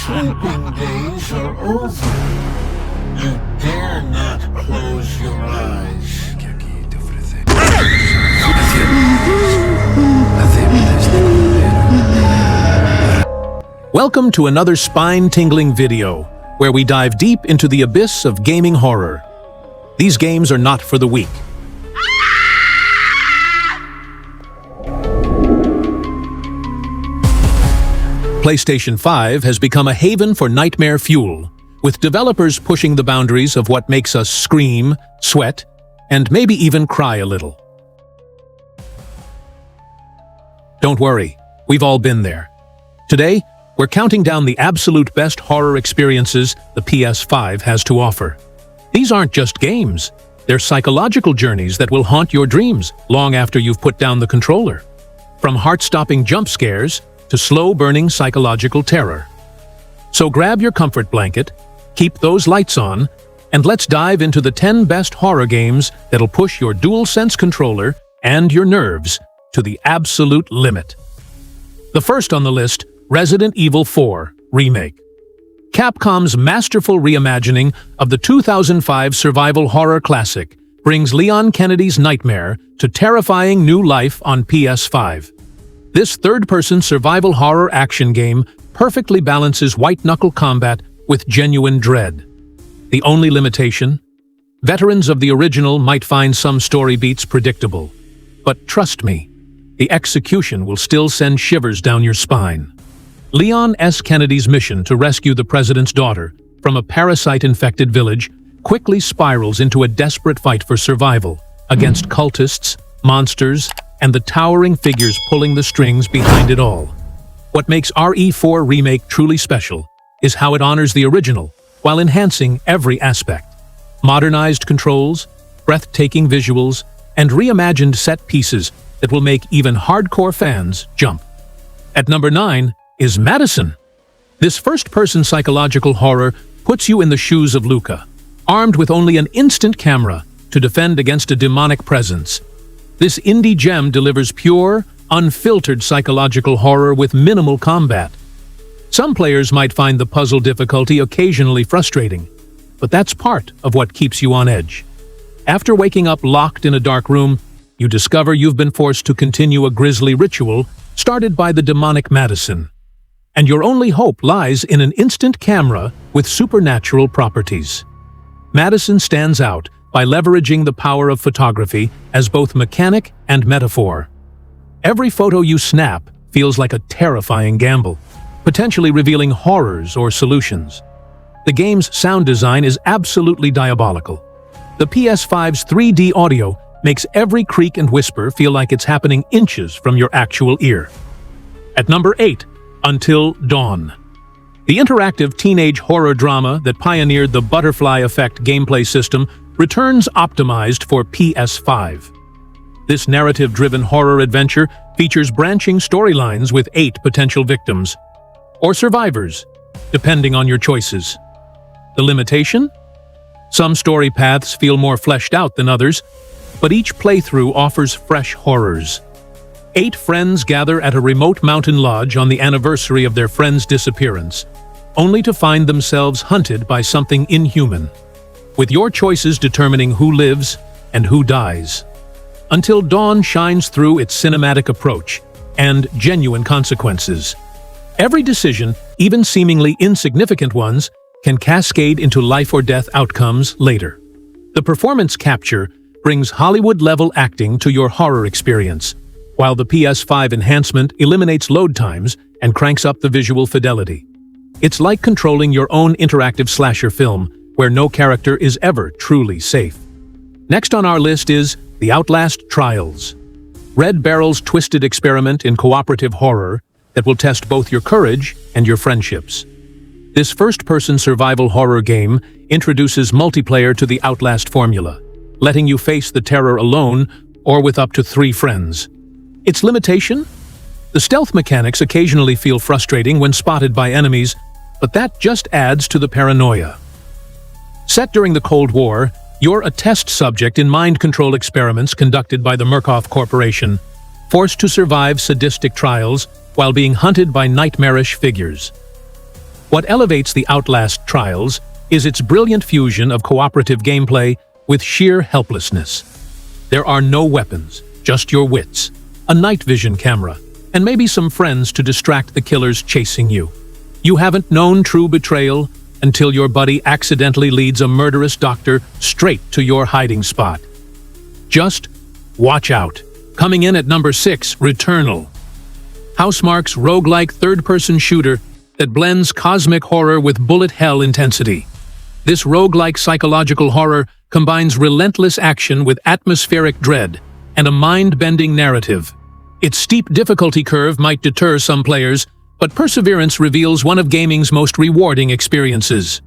sleeping days are over. You dare not close your eyes. Welcome to another spine-tingling video, where we dive deep into the abyss of gaming horror. These games are not for the weak. PlayStation 5 has become a haven for nightmare fuel, with developers pushing the boundaries of what makes us scream, sweat, and maybe even cry a little. Don't worry, we've all been there. Today, we're counting down the absolute best horror experiences the PS5 has to offer. These aren't just games, they're psychological journeys that will haunt your dreams long after you've put down the controller. From heart-stopping jump scares to slow-burning psychological terror. So grab your comfort blanket, keep those lights on, and let's dive into the 10 best horror games that'll push your DualSense controller and your nerves to the absolute limit. The first on the list, Resident Evil 4 Remake. Capcom's masterful reimagining of the 2005 survival horror classic brings Leon Kennedy's nightmare to terrifying new life on PS5. This third-person survival horror action game perfectly balances white-knuckle combat with genuine dread. The only limitation? Veterans of the original might find some story beats predictable. But trust me, the execution will still send shivers down your spine. Leon S. Kennedy's mission to rescue the president's daughter from a parasite-infected village quickly spirals into a desperate fight for survival against cultists, monsters, and the towering figures pulling the strings behind it all. What makes RE4 Remake truly special is how it honors the original while enhancing every aspect. Modernized controls, breathtaking visuals, and reimagined set pieces that will make even hardcore fans jump. At number 9 is Madison. This first-person psychological horror puts you in the shoes of Luca, armed with only an instant camera to defend against a demonic presence. This indie gem delivers pure, unfiltered psychological horror with minimal combat. Some players might find the puzzle difficulty occasionally frustrating, but that's part of what keeps you on edge. After waking up locked in a dark room, you discover you've been forced to continue a grisly ritual started by the demonic Madison. And your only hope lies in an instant camera with supernatural properties. Madison stands out by leveraging the power of photography as both mechanic and metaphor. Every photo you snap feels like a terrifying gamble, potentially revealing horrors or solutions. The game's sound design is absolutely diabolical. The PS5's 3D audio makes every creak and whisper feel like it's happening inches from your actual ear. At number 8, Until Dawn. The interactive teenage horror drama that pioneered the butterfly effect gameplay system returns optimized for PS5. This narrative-driven horror adventure features branching storylines with 8 potential victims, or survivors, depending on your choices. The limitation? Some story paths feel more fleshed out than others, but each playthrough offers fresh horrors. 8 friends gather at a remote mountain lodge on the anniversary of their friend's disappearance, only to find themselves hunted by something inhuman, with your choices determining who lives and who dies. Until Dawn shines through its cinematic approach and genuine consequences. Every decision, even seemingly insignificant ones, can cascade into life-or-death outcomes later. The performance capture brings Hollywood-level acting to your horror experience, while the PS5 enhancement eliminates load times and cranks up the visual fidelity. It's like controlling your own interactive slasher film, where no character is ever truly safe. Next on our list is the Outlast Trials. Red Barrel's twisted experiment in cooperative horror that will test both your courage and your friendships. This first-person survival horror game introduces multiplayer to the Outlast formula, letting you face the terror alone or with up to 3 friends. Its limitation? The stealth mechanics occasionally feel frustrating when spotted by enemies, but that just adds to the paranoia. Set during the Cold War, you're a test subject in mind control experiments conducted by the Murkoff Corporation, forced to survive sadistic trials while being hunted by nightmarish figures. What elevates the Outlast Trials is its brilliant fusion of cooperative gameplay with sheer helplessness. There are no weapons, just your wits, a night vision camera, and maybe some friends to distract the killers chasing you. You haven't known true betrayal until your buddy accidentally leads a murderous doctor straight to your hiding spot. Just watch out. Coming in at number 6, Returnal. Housemarque's roguelike third-person shooter that blends cosmic horror with bullet hell intensity. This roguelike psychological horror combines relentless action with atmospheric dread and a mind-bending narrative. Its steep difficulty curve might deter some players, but perseverance reveals one of gaming's most rewarding experiences.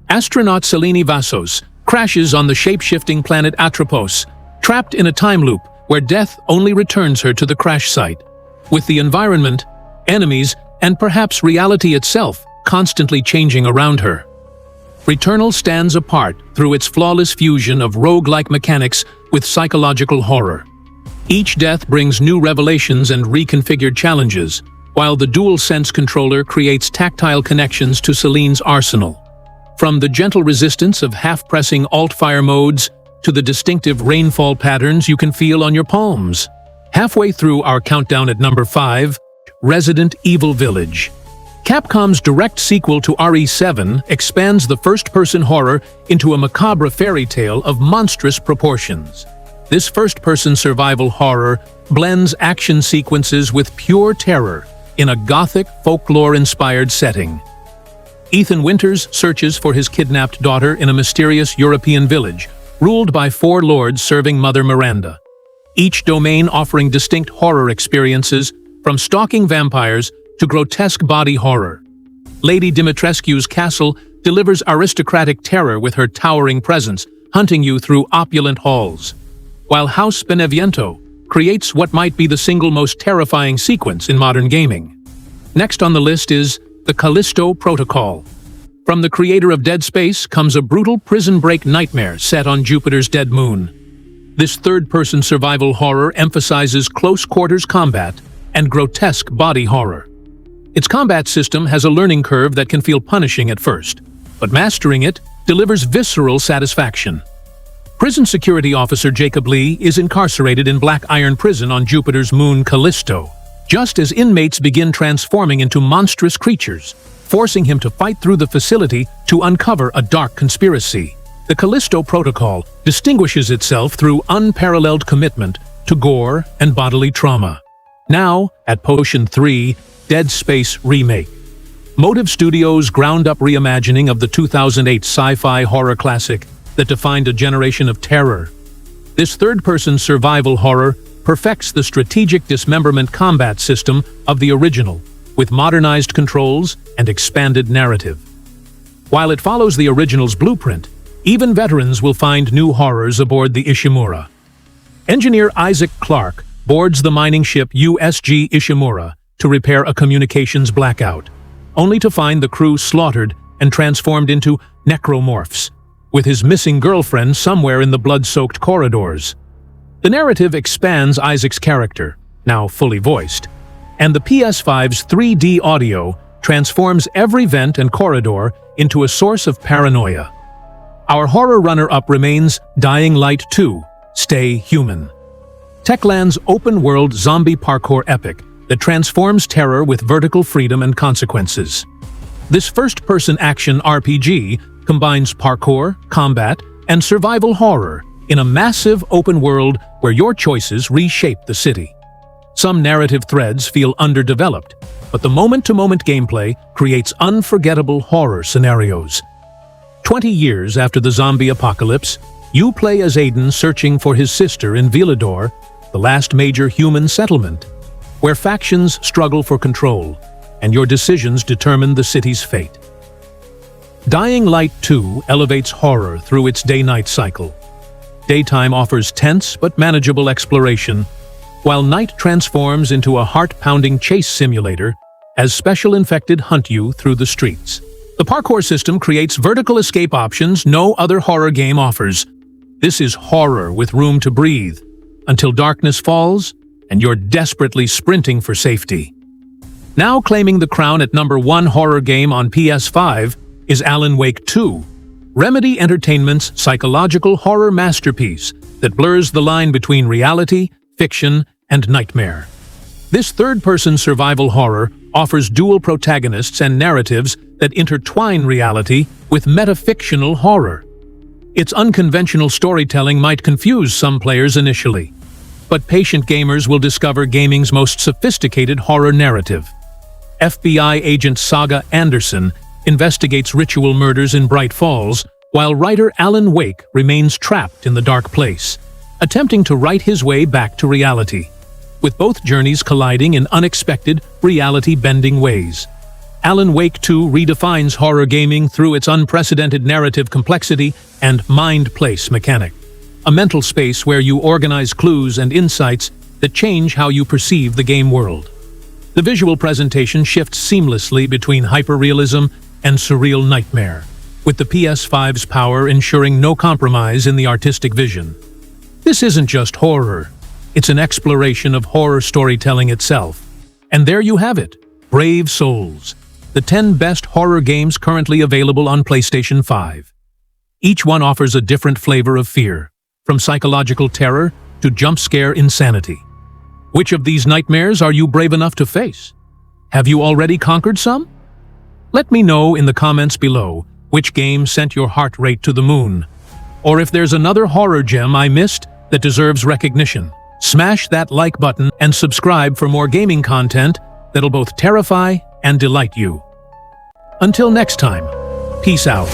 Astronaut Selene Vassos crashes on the shape-shifting planet Atropos, trapped in a time loop where death only returns her to the crash site, with the environment, enemies, and perhaps reality itself constantly changing around her. Returnal stands apart through its flawless fusion of roguelike mechanics with psychological horror. Each death brings new revelations and reconfigured challenges, while the DualSense controller creates tactile connections to Selene's arsenal. From the gentle resistance of half-pressing alt-fire modes to the distinctive rainfall patterns you can feel on your palms. Halfway through our countdown at number 5, Resident Evil Village. Capcom's direct sequel to RE7 expands the first-person horror into a macabre fairy tale of monstrous proportions. This first-person survival horror blends action sequences with pure terror in a gothic, folklore-inspired setting. Ethan Winters searches for his kidnapped daughter in a mysterious European village, ruled by 4 lords serving Mother Miranda. Each domain offering distinct horror experiences, from stalking vampires to grotesque body horror. Lady Dimitrescu's castle delivers aristocratic terror with her towering presence, hunting you through opulent halls, while House Beneviento creates what might be the single most terrifying sequence in modern gaming. Next on the list is the Callisto Protocol. From the creator of Dead Space comes a brutal prison break nightmare set on Jupiter's dead moon. This third-person survival horror emphasizes close-quarters combat and grotesque body horror. Its combat system has a learning curve that can feel punishing at first, but mastering it delivers visceral satisfaction. Prison security officer Jacob Lee is incarcerated in Black Iron Prison on Jupiter's moon Callisto, just as inmates begin transforming into monstrous creatures, forcing him to fight through the facility to uncover a dark conspiracy. The Callisto Protocol distinguishes itself through unparalleled commitment to gore and bodily trauma. Now, at Potion 3, Dead Space Remake. Motive Studios' ground-up reimagining of the 2008 sci-fi horror classic that defined a generation of terror. This third-person survival horror perfects the strategic dismemberment combat system of the original, with modernized controls and expanded narrative. While it follows the original's blueprint, even veterans will find new horrors aboard the Ishimura. Engineer Isaac Clarke boards the mining ship USG Ishimura to repair a communications blackout, only to find the crew slaughtered and transformed into necromorphs, with his missing girlfriend somewhere in the blood-soaked corridors. The narrative expands Isaac's character, now fully voiced, and the PS5's 3D audio transforms every vent and corridor into a source of paranoia. Our horror runner-up remains Dying Light 2, Stay Human. Techland's open-world zombie parkour epic that transforms terror with vertical freedom and consequences. This first-person action RPG combines parkour, combat, and survival horror in a massive open world where your choices reshape the city. Some narrative threads feel underdeveloped, but the moment-to-moment gameplay creates unforgettable horror scenarios. 20 years after the zombie apocalypse, you play as Aiden searching for his sister in Villador, the last major human settlement, where factions struggle for control, and your decisions determine the city's fate. Dying Light 2 elevates horror through its day-night cycle. Daytime offers tense but manageable exploration, while night transforms into a heart-pounding chase simulator as special infected hunt you through the streets. The parkour system creates vertical escape options no other horror game offers. This is horror with room to breathe, until darkness falls and you're desperately sprinting for safety. Now claiming the crown at #1 horror game on PS5 is Alan Wake 2, Remedy Entertainment's psychological horror masterpiece that blurs the line between reality, fiction, and nightmare. This third-person survival horror offers dual protagonists and narratives that intertwine reality with metafictional horror. Its unconventional storytelling might confuse some players initially, but patient gamers will discover gaming's most sophisticated horror narrative. FBI agent Saga Anderson investigates ritual murders in Bright Falls, while writer Alan Wake remains trapped in the dark place, attempting to write his way back to reality, with both journeys colliding in unexpected, reality-bending ways. Alan Wake 2 redefines horror gaming through its unprecedented narrative complexity and mind-place mechanic, a mental space where you organize clues and insights that change how you perceive the game world. The visual presentation shifts seamlessly between hyperrealism and surreal nightmare, with the PS5's power ensuring no compromise in the artistic vision. This isn't just horror, it's an exploration of horror storytelling itself. And there you have it, Brave Souls, the 10 best horror games currently available on PlayStation 5. Each one offers a different flavor of fear, from psychological terror to jump-scare insanity. Which of these nightmares are you brave enough to face? Have you already conquered some? Let me know in the comments below which game sent your heart rate to the moon. Or if there's another horror gem I missed that deserves recognition. Smash that like button and subscribe for more gaming content that'll both terrify and delight you. Until next time, peace out.